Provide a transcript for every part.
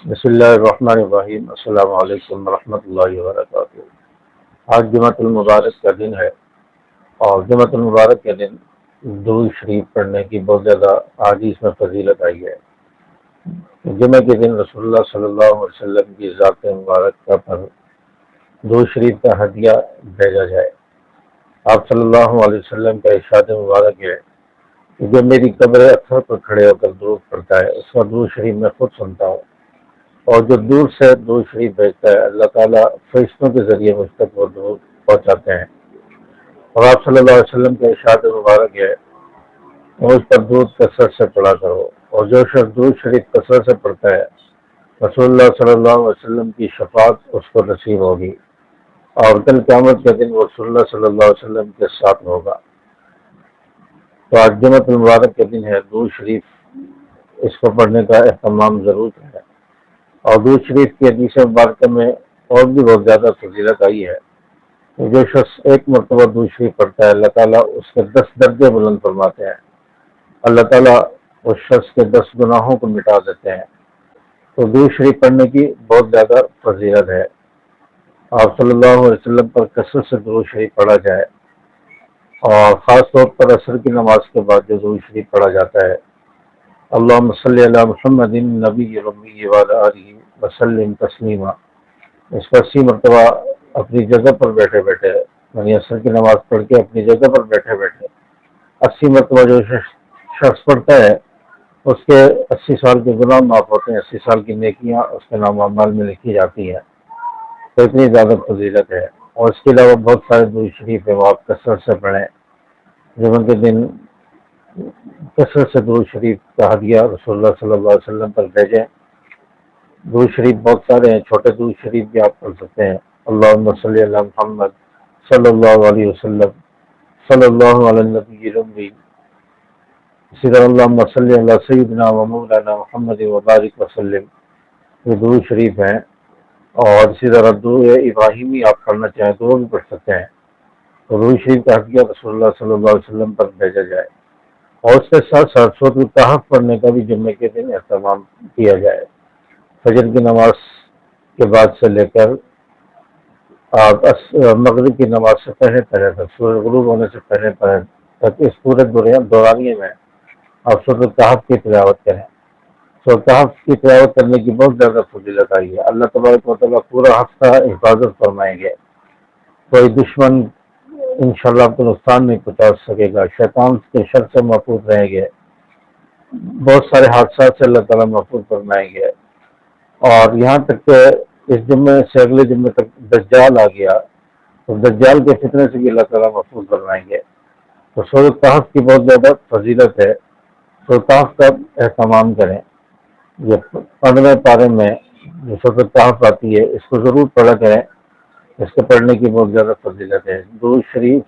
بسم اللہ الرحمن الرحیم۔ السلام علیکم ورحمۃ اللہ وبرکاتہ۔ آج جمعۃ المبارک کا دن ہے، اور جمعۃ المبارک کے دن درود شریف پڑھنے کی بہت زیادہ آج اس میں فضیلت آئی ہے۔ جمعہ کے دن رسول اللہ صلی اللہ علیہ وسلم کی ذات مبارک پر درود شریف کا ہدیہ بھیجا جائے۔ آپ صلی اللہ علیہ وسلم کا ارشاد مبارک ہے کہ جو میری قبر اطہر پر کھڑے ہو کر درود پڑھتا ہے اس کا درود شریف میں خود سنتا ہوں، اور جو دور سے درود شریف بھیجتا ہے اللہ تعالیٰ فرشتوں کے ذریعے مجھ تک وہ درود پہنچاتے ہیں۔ اور آپ صلی اللہ علیہ وسلم کا ارشاد مبارک ہے مجھ پر درود کثرت سے پڑھا کرو، اور جو شخص درود شریف کثرت سے پڑھتا ہے رسول اللہ صلی اللہ علیہ وسلم کی شفاعت اس کو نصیب ہوگی، اور کل قیامت کے دن وہ رسول اللہ صلی اللہ علیہ وسلم کے ساتھ ہوگا۔ تو آج جمعۃ المبارک کے دن ہے، درود شریف اس کو پڑھنے کا اہتمام ضرور ہے۔ اور درود شریف کی حدیث مبارکہ میں اور بھی بہت زیادہ فضیلت آئی ہے کہ جو شخص ایک مرتبہ درود شریف پڑھتا ہے اللہ تعالیٰ اس کے 10 درجے بلند فرماتے ہیں، اللہ تعالیٰ اس شخص کے 10 گناہوں کو مٹا دیتے ہیں۔ تو درود شریف پڑھنے کی بہت زیادہ فضیلت ہے۔ آپ صلی اللہ علیہ وسلم پر کثرت سے درود شریف پڑھا جائے، اور خاص طور پر عصر کی نماز کے بعد جو درود شریف پڑھا جاتا ہے، اللہم صلی علی محمد نبی ربی وعلی آلہ وسلم تسلیما، اس کو 80 مرتبہ اپنی جگہ پر بیٹھے بیٹھے، یعنی عصر کی نماز پڑھ کے اپنی جگہ پر بیٹھے بیٹھے 80 مرتبہ جو شخص پڑھتا ہے اس کے 80 سال کے گناہ معاف ہوتے ہیں، 80 سال کی نیکیاں اس کے نام اعمال میں لکھی جاتی ہیں۔ تو اتنی زیادہ فضیلت ہے۔ اور اس کے علاوہ بہت سارے درود شریف ہے وہ آپ کثرت سے پڑھیں۔ جمعہ کے دن کثرت سے درود شریف کا ہدیہ رسول اللہ صلی اللہ علیہ وسلم پر بھیجیں۔ درود شریف بہت سارے ہیں، چھوٹے درود شریف بھی آپ پڑھ سکتے ہیں۔ اللہم صلی علی محمد صلی اللہ علیہ وسلم صلی اللہ علی النبی الامی، اسی طرح اللہم صلی علی سیدنا و مولانا محمد وبارک وسلم، یہ درود شریف ہیں۔ اور اسی طرح درود ابراہیمی آپ پڑھنا چاہیں تو وہ بھی پڑھ سکتے ہیں۔ تو درود شریف کا ہدیہ رسول اللہ صلی اللہ علیہ وسلم پر بھیجا جائے، اور اس کے ساتھ ساتھ سورۃ الکہف پڑھنے کا بھی جمعے کے دن اہتمام کیا جائے۔ فجر کی نماز کے بعد سے لے کر آپ مغرب کی نماز سے پہلے تک، سورج غروب ہونے سے پہلے تک اس پورے دورانیے میں آپ سورۃ الکہف کی تلاوت کریں۔ سورۃ الکہف کی تلاوت کرنے کی بہت زیادہ فضیلت آئی ہے۔ اللہ تبارک و تعالیٰ پورا ہفتہ حفاظت فرمائیں گے، کوئی دشمن انشاءاللہ آپ کو نقصان نہیں پہنچا سکے گا، شیطان کے شر سے محفوظ رہیں گے، بہت سارے حادثات سے اللہ تعالیٰ محفوظ فرمائیں گے۔ اور یہاں تک کہ اس جمعے سے اگلے جمعے تک دجال آ گیا تو دجال کے فتنے سے بھی اللہ تعالیٰ محفوظ فرمائیں گے۔ تو سورۃ الکہف کی بہت زیادہ فضیلت ہے، سورۃ الکہف کا اہتمام کریں۔ یہ 15 پارے میں جو سورۃ الکہف آتی ہے اس کو ضرور پڑھا کریں، اس کے پڑھنے کی بہت زیادہ فضیلت ہے۔ درود شریف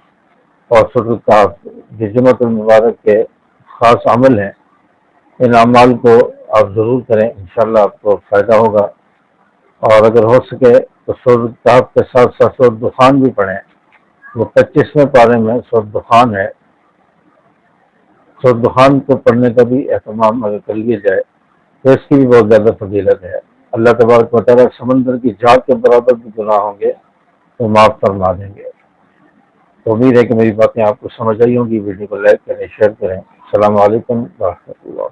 اور سورۃ الکہف جو جمعۃ المبارک کے خاص عمل ہیں، ان اعمال کو آپ ضرور کریں، انشاءاللہ آپ کو فائدہ ہوگا۔ اور اگر ہو سکے تو سورۃ الکہف کے ساتھ ساتھ سورۃ دخان بھی پڑھیں، وہ 25ویں پارے میں سورۃ دخان ہے۔ سورۃ دخان کو پڑھنے کا بھی اہتمام اگر کر لیا جائے تو اس کی بھی بہت زیادہ فضیلت ہے۔ اللہ تبارک و تعالیٰ سمندر کی جھاگ کے برابر بھی گناہ ہوں گے تو معاف فرما دیں گے۔ تو امید ہے کہ میری باتیں آپ کو سمجھ آئی ہوں گی۔ ویڈیو کو لائک کریں، شیئر کریں۔ السلام علیکم ورحمۃ اللہ۔